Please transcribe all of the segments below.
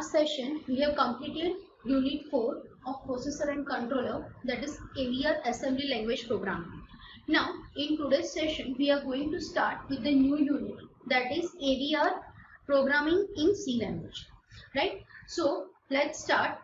last session, we have completed Unit 4 of Processor and Controller, that is AVR Assembly Language Programming. Now, in today's session, we are going to start with the new unit, that is AVR Programming in C language. Right? So, let's start.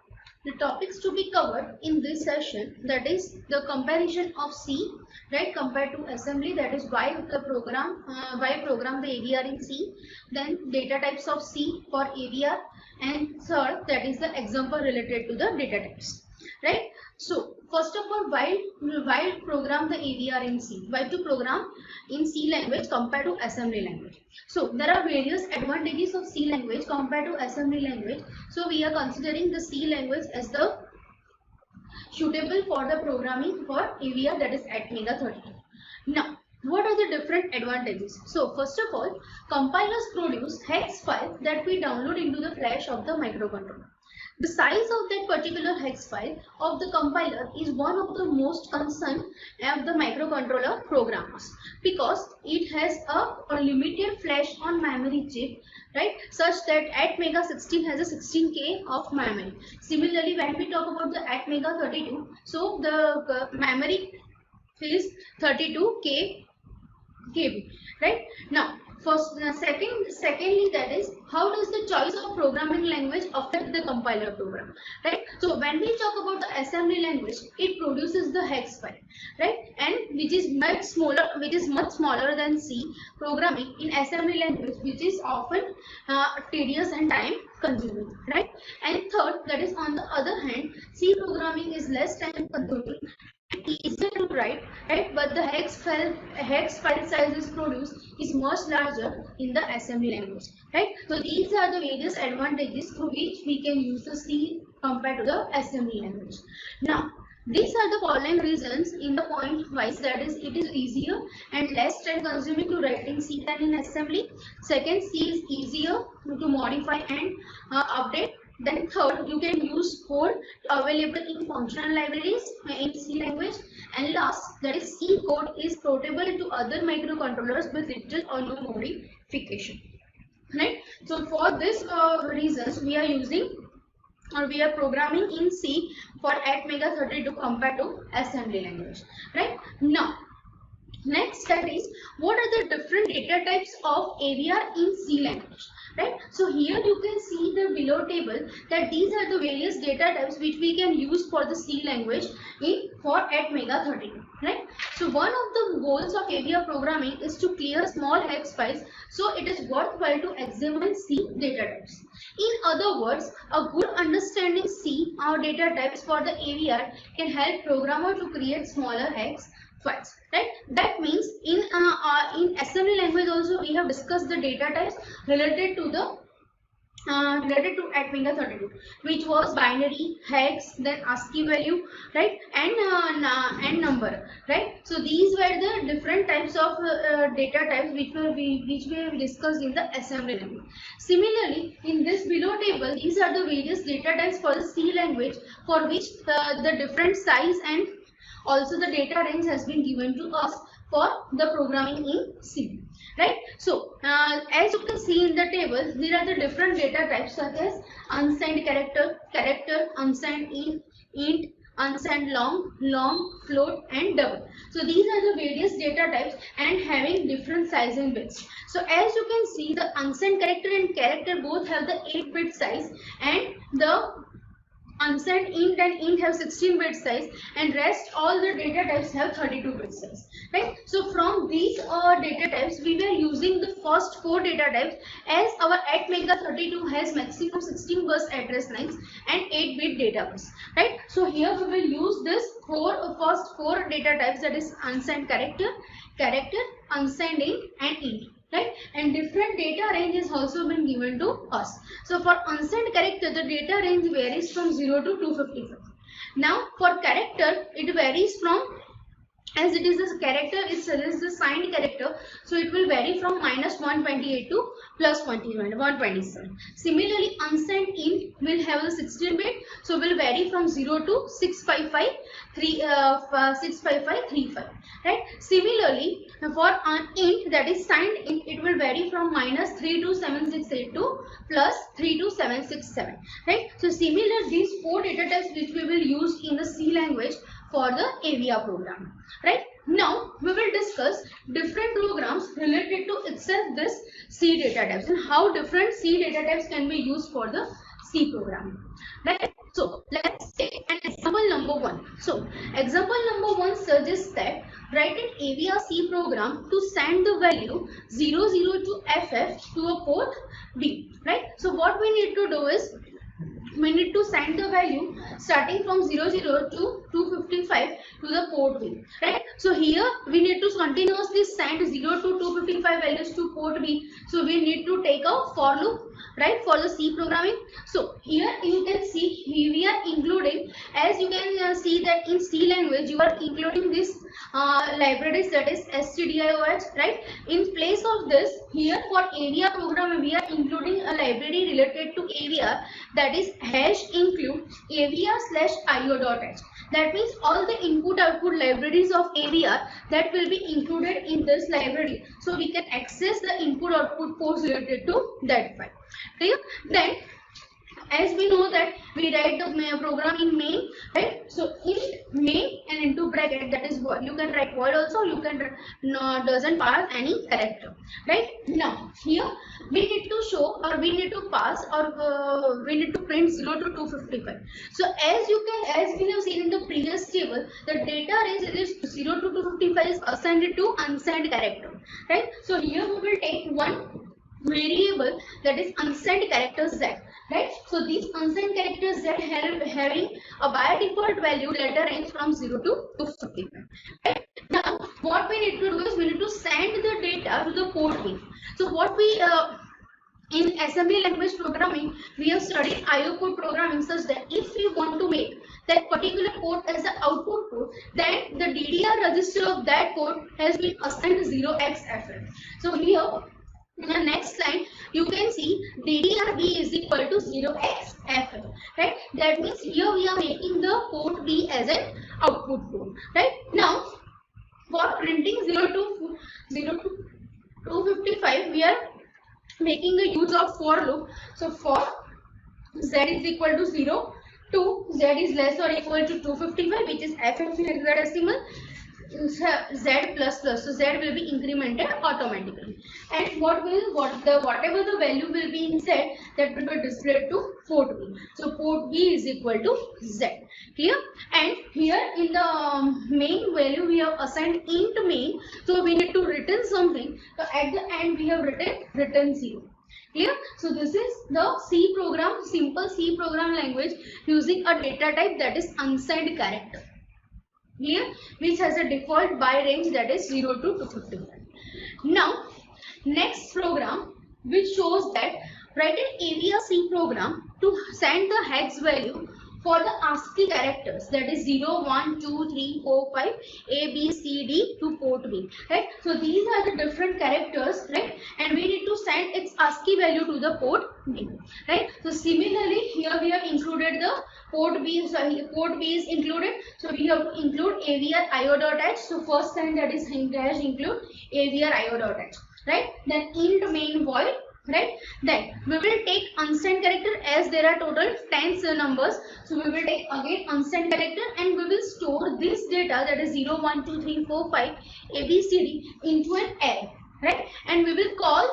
The topics to be covered in this session, that is the comparison of C, right, compared to assembly, that is why program the AVR in C, then data types of C for AVR, and third, that is the example related to the data types, right? So first of all, why program the AVR in C? Why to program in C language compared to assembly language? So there are various advantages of C language compared to assembly language. So we are considering the C language as the suitable for the programming for AVR, that is ATmega32. Now, what are the different advantages? So first of all, compilers produce hex files that we download into the flash of the microcontroller. The size of that particular hex file of the compiler is one of the most concern of the microcontroller programmers, because it has a limited flash on memory chip, right, such that ATmega16 has a 16K of memory. Similarly, when we talk about the ATmega32, so the memory is 32K KB, right? Now, secondly, that is, how does the choice of programming language affect the compiler program, right? So when we talk about the assembly language, it produces the hex file, right, and which is much smaller than C programming in assembly language, which is often tedious and time consuming, right? And third, that is, on the other hand, C programming is less time consuming, easier to write, right, but the hex file size is produced is much larger in the assembly language, right? So these are the various advantages through which we can use the C compared to the assembly language. Now, these are the following reasons in the point wise, that is, it is easier and less time consuming to write in C than in assembly. Second, C is easier to modify and update. Then third, you can use code available in functional libraries in C language. And last, that is, C code is portable to other microcontrollers with little or no modification, right? So for this reasons, we are using, or we are programming in C for ATmega32 compared to assembly language, right? Now, next, that is, what are the different data types of AVR in C language, right? So here you can see the below table that these are the various data types which we can use for the C language for ATmega32, right? So one of the goals of AVR programming is to clear small hex files, so it is worthwhile to examine C data types. In other words, a good understanding C or data types for the AVR can help programmer to create smaller hex files, right? That means in assembly language also we have discussed the data types related to the ATmega32, which was binary, hex, then ASCII value, right, and number, right? So these were the different types of data types which we have discussed in the assembly language. Similarly, in this below table, these are the various data types for the C language, for which the different size and also the data range has been given to us for the programming in C, right? So as you can see in the table, there are the different data types such as unsigned character, unsigned int, unsigned long, float, and double. So these are the various data types and having different size and bits. So as you can see, the unsigned character and character both have the 8-bit size, and the unsigned int and int have 16-bit size, and rest all the data types have 32-bit size, right? So from these data types, we were using the first 4 data types, as our ATmega32 has maximum 16 bus address lines and 8-bit data bus, right? So here we will use this first 4 data types, that is unsigned character, unsigned int, and int, right? And different data range has also been given to us. So for unsigned character, the data range varies from 0 to 255. Now for character, it varies from as it is a character, it is the signed character, so it will vary from -128 to +127. Similarly, unsigned int will have a 16-bit, so will vary from 0 to 65535, right? Similarly, for an int that is signed int, it will vary from -3 to 7682 +3 to 767, right? So similar, these 4 data types which we will use in the C language for the AVR program, right? Now we will discuss different programs related to itself this C data types and how different C data types can be used for the C program, right? So let's take an example number 1. So example number 1 suggests that write an AVR C program to send the value 00 to FF to a port B, right? So what we need to do is we need to send the value starting from 00 to 255 to the port B, right? So here we need to continuously send 0 to 255 values to port B. So we need to take a for loop, right, for the C programming. So here you can see we are including, as you can see that in C language you are including this libraries, that is stdioh, right? In place of this, here for AVR program we are including a library related to AVR, that is #include avr/io.h. That means all the input output libraries of AVR that will be included in this library, so we can access the input output ports related to that file. Clear? Then as we know that we write the program in main, right? So int main and into bracket, that is void. You can write void also, you can doesn't pass any character, right? Now here we need to show, or we need to pass, or we need to print 0 to 255. So as we have seen in the previous table, the data range is 0 to 255 is assigned to unsigned character, right? So here we will take one variable, that is unsigned character Z, right? So these unsigned characters Z having a by default value data range from 0 to 255, right? Now what we need to do is we need to send the data to the port B. So what we in assembly language programming we have studied IO port programming, such that if we want to make that particular port as an output port, then the DDR register of that port has been assigned 0xFF. So here in the next line you can see DDR-B is equal to 0xFF, right? That means here we are making the port B as an output port, right? Now for printing 0 to 255 we are making the use of for loop. So for Z is equal to 0 to Z is less or equal to 255, which is FF in hexadecimal, Z plus plus, so Z will be incremented automatically, and whatever the value will be in Z, that will be displayed to port B. So port B is equal to Z. Clear? And here in the main value we have assigned int main, so we need to return something. So at the end we have return 0. Clear? So this is the C program, simple C program language using a data type, that is unsigned character. Clear? Which has a default by range, that is 0 to 255. Now next program which shows that write an AVR C program to send the hex value for the ASCII characters, that is 0, 1, 2, 3, 4, 5, A, B, C, D to port B, right? So these are the different characters, right? And we need to send its ASCII value to the port B, right? So similarly here we have included the port B, port B is included, so we have to include AVR IO.h. So first time, that is dash include AVR IO.h, right? Then int main void, right? Then we will take unsigned character, as there are total 10 numbers, so we will take again unsigned character and we will store this data, that is 0, 1, 2, 3, 4, 5 A, B, C, D into an array, right? And we will call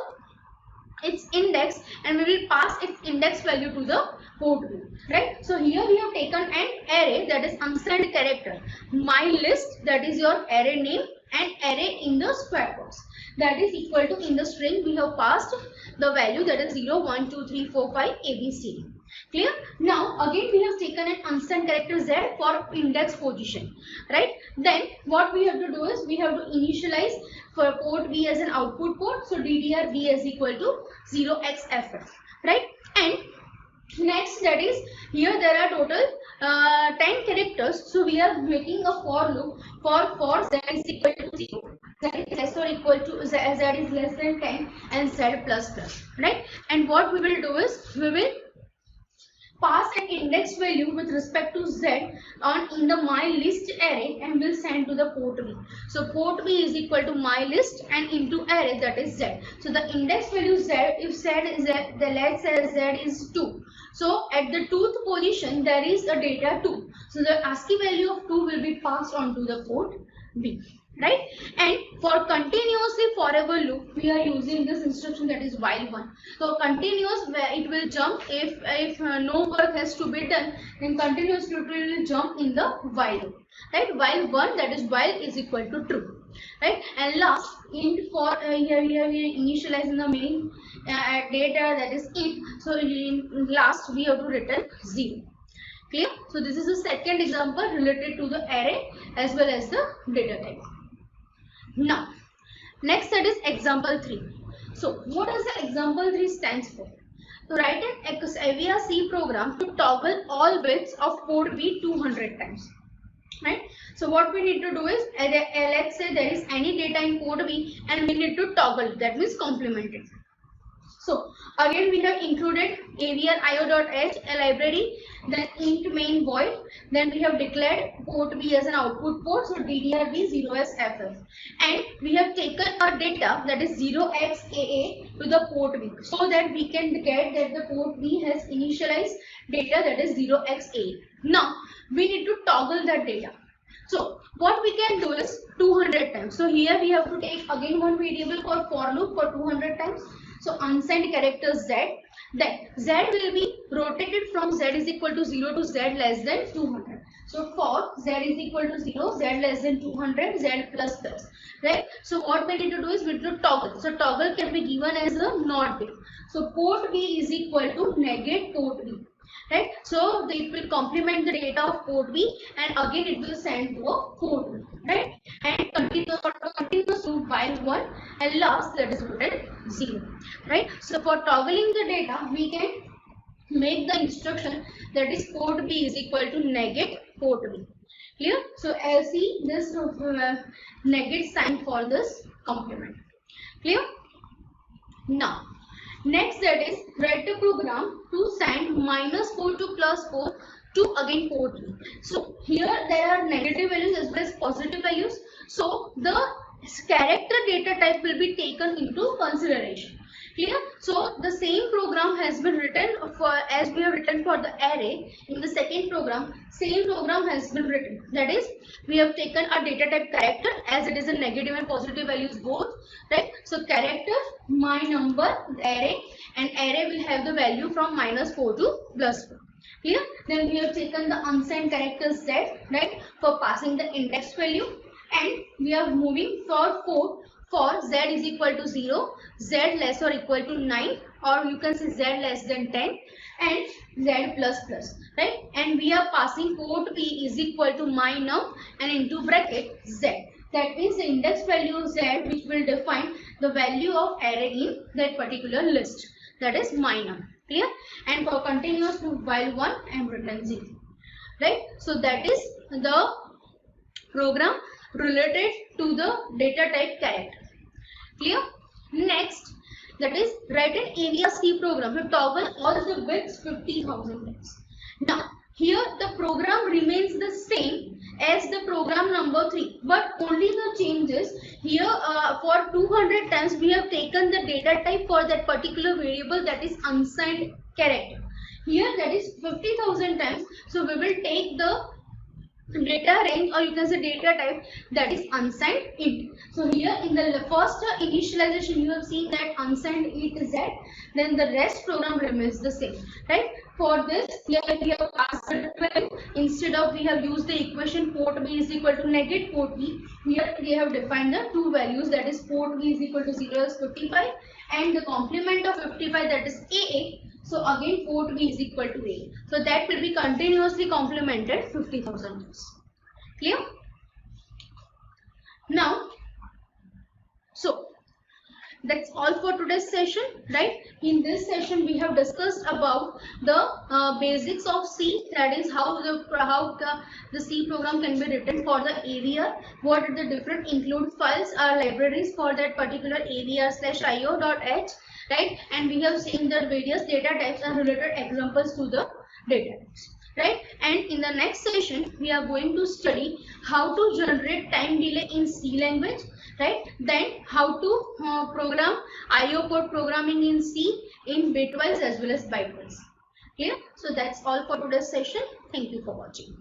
its index and we will pass its index value to the port B, right? So here we have taken an array, that is unsigned character, my list, that is your array name, and array in the square box, that is equal to, in the string we have passed the value, that is 0, 1, 2, 3, 4, 5 A, B, C, D. Clear? Now again we have taken an unsigned character Z for index position, right? Then what we have to do is we have to initialize for port B as an output port, so DDR B is equal to 0xFF, right? And Next, that is, here there are total 10 characters. So we are making a for loop for z is equal to 0, z is less or equal to z is less than 10, and z plus plus, right? And what we will do is we will pass an index value with respect to z on in the my list array and will send to the port b. So port b is equal to my list and into array, that is z. So the index value z, if z is the let's say z is 2. So at the 2th position there is a data 2. So the ASCII value of 2 will be passed on to the port b, right? And for continuously forever loop we are using this instruction, that is while one. So continuous, where it will jump if no work has to be done, then continuous loop will jump in the while loop, right? While one, that is while is equal to true, right? And last, int for here we are initializing the main data, that is int. So in last we have to return 0. Clear? So this is the second example related to the array as well as the data type. Now, next, that is example 3. So what does the example 3 stands for? So write an Avia C program to toggle all bits of port B 200 times. Right? So what we need to do is, let's say there is any data in port B and we need to toggle it, that means complement it. So again we have included avr.io.h, a library, then int main void, then we have declared port B as an output port, so ddrb 0sff, and we have taken our data, that is 0xaa, to the port B, so that we can get that the port B has initialized data, that is 0xaa. Now we need to toggle that data. So what we can do is 200 times. So here we have to take again one variable for loop for 200 times. So unsigned character z, then z will be rotated from z is equal to 0 to z less than 200. So for z is equal to 0, z less than 200, z plus plus, right? So what we need to do is we need to toggle. So toggle can be given as a not bit. So port B is equal to negate port B, right? So it will complement the data of port B and again it will send to a port B, right? And continuous loop while 1 and last, that is rotated 0, right? So for toggling the data we can make the instruction, that is port B is equal to negate port B. Clear? So I'll see this negate sign for this complement. Clear? Now next, that is write a program to send -4 to +4 to again port B. So here there are negative values as well as positive values. So the character data type will be taken into consideration. Clear? So the same program has been written for, as we have written for the array in the second program, same program has been written. That is, we have taken a data type character as it is a negative and positive values both, right? So character, my number, array, and array will have the value from -4 to +4. Clear? Then we have taken the unsigned character z, right, for passing the index value, and we are moving for 4 for z is equal to 0, z less or equal to 9, or you can say z less than 10, and z plus plus, right? And we are passing port B is equal to my num and into bracket z. That means the index value z, which will define the value of array in that particular list, that is my num. Clear? And for continuous loop while 1 and return 0, right? So that is the program related to the data type character. Clear? Next, that is write an Avia C program to toggle all the bits 50,000 times. Now here the program remains the same as the program number 3, but only the change is here for 200 times we have taken the data type for that particular variable, that is unsigned character. Here that is 50,000 times, so we will take the data range, or you can say data type, that is unsigned int. So here in the first initialization you have seen that unsigned int z, then the rest program remains the same, right? For this here we have passed the value, instead of we have used the equation port B is equal to negate port B, here we have defined the two values, that is port B is equal to 0 as 55 and the complement of 55, that is AA. So again port B is equal to A. So that will be continuously complemented 50,000 times. Clear? Now, so that's all for today's session, right? In this session we have discussed about the basics of C, that is how the C program can be written for the AVR, what are the different include files or libraries for that particular AVR/IO.h, right? And we have seen the various data types and related examples to the data types, right? And in the next session we are going to study how to generate time delay in C language, right? Then how to program IO code programming in C in bitwise as well as bytewise. Okay, so that's all for today's session. Thank you for watching.